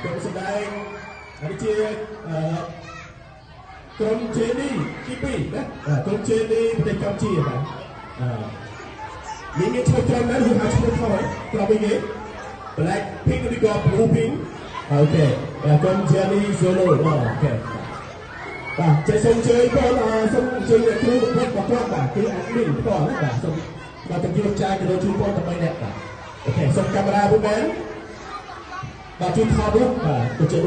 Tôi sẽ đây anh chia con chế đi kipi đấy con chế đi để con chia bạn những cái chơi chơi đó thì hai chúng tôi còn bây giờ black pink đi có blue pink ok con Jenny solo ok chơi xong chơi con xong chơi là cứ một con cả cứ ăn mình còn đấy cả xong và từng chiếc trai cái đôi chú con tầm bay đẹp cả ok xong camera của bé và chúng ta bước và tôi chơi